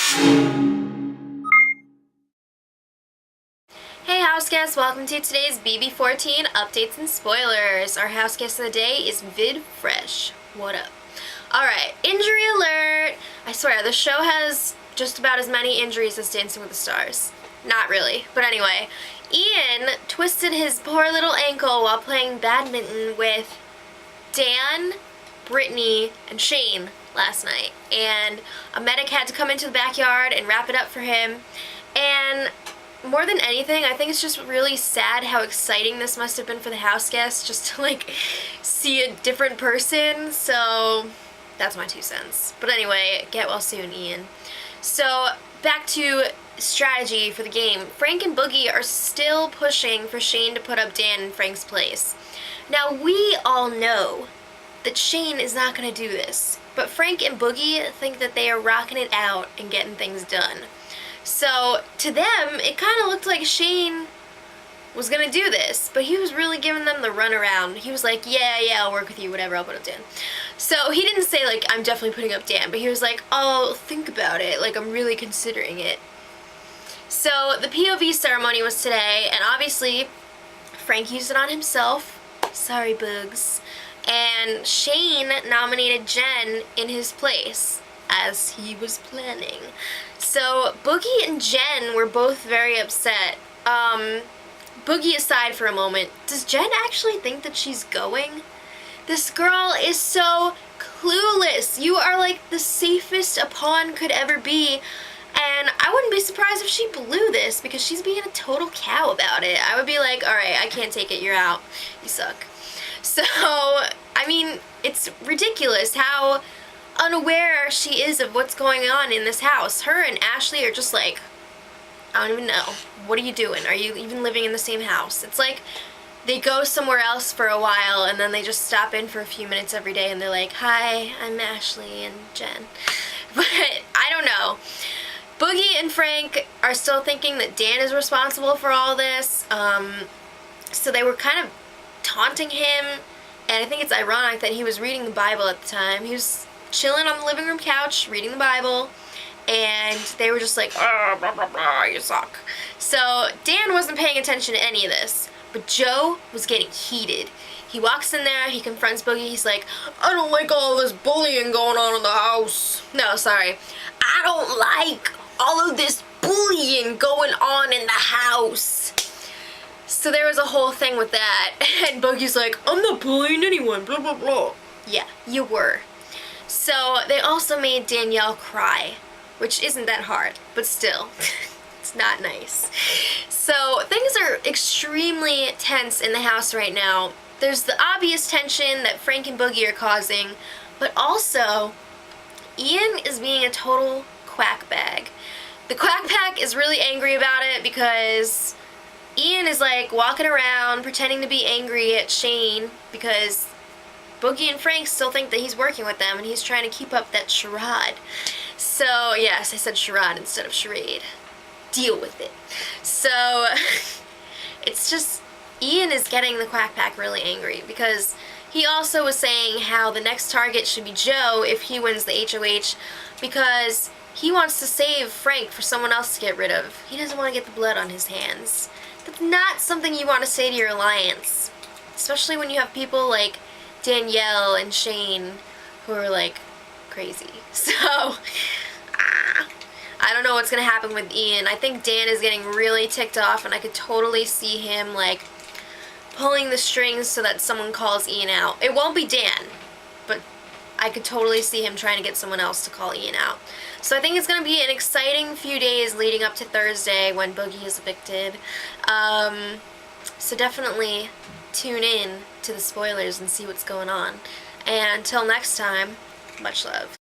Hey Houseguest, welcome to today's BB14 updates and spoilers. Our houseguest of the day is VidFresh. What up? Alright, injury alert! I swear, the show has just about as many injuries as Dancing with the Stars. Not really, but anyway. Ian twisted his poor little ankle while playing badminton with Dan, Brittany, and Shane last night. And a medic had to come into the backyard and wrap it up for him. And more than anything, I think it's just really sad how exciting this must have been for the houseguests just to like see a different person. So that's my 2 cents. But anyway, get well soon, Ian. So back to strategy for the game. Frank and Boogie are still pushing for Shane to put up Dan in Frank's place. Now we all know that Shane is not going to do this, but Frank and Boogie think that they are rocking it out and getting things done. So to them, it kind of looked like Shane was going to do this, but he was really giving them the runaround. He was like, yeah, I'll work with you, whatever, I'll put up Dan. So he didn't say like, I'm definitely putting up Dan, but he was like, oh, think about it, like I'm really considering it. So the POV ceremony was today, and obviously Frank used it on himself. Sorry, Bugs. And Shane nominated Jen in his place, as he was planning. So Boogie and Jen were both very upset. Boogie aside for a moment, does Jen actually think that she's going? This girl is so clueless. You are like the safest a pawn could ever be. And I wouldn't be surprised if she blew this because she's being a total cow about it. I would be like, alright, I can't take it, you're out. You suck. So, I mean, it's ridiculous how unaware she is of what's going on in this house. Her and Ashley are just like, I don't even know. What are you doing? Are you even living in the same house? It's like they go somewhere else for a while and then they just stop in for a few minutes every day and they're like, hi, I'm Ashley and Jen. But I don't know. Boogie and Frank are still thinking that Dan is responsible for all this. So they were kind of taunting him, and I think it's ironic that he was reading the Bible at the time. He was chilling on the living room couch, reading the Bible, and they were just like, oh, blah, blah, blah, you suck. So Dan wasn't paying attention to any of this, but Joe was getting heated. He walks in there, he confronts Boogie, he's like, I don't like all this bullying going on in the house. No, sorry. I don't like all of this bullying going on in the house. So there was a whole thing with that, and Boogie's like, I'm not bullying anyone, blah, blah, blah. Yeah, you were. So they also made Danielle cry, which isn't that hard, but still, it's not nice. So things are extremely tense in the house right now. There's the obvious tension that Frank and Boogie are causing, but also Ian is being a total quack bag. The quack pack is really angry about it because Ian is like walking around pretending to be angry at Shane because Boogie and Frank still think that he's working with them and he's trying to keep up that charade. So yes, I said charade instead of charade. Deal with it. So it's just Ian is getting the quack pack really angry because he also was saying how the next target should be Joe if he wins the HOH because he wants to save Frank for someone else to get rid of. He doesn't want to get the blood on his hands. That's not something you want to say to your alliance. Especially when you have people like Danielle and Shane who are like crazy. So, I don't know what's going to happen with Ian. I think Dan is getting really ticked off and I could totally see him like pulling the strings so that someone calls Ian out. It won't be Dan, but I could totally see him trying to get someone else to call Ian out. So I think it's going to be an exciting few days leading up to Thursday when Boogie is evicted. So definitely tune in to the spoilers and see what's going on. And until next time, much love.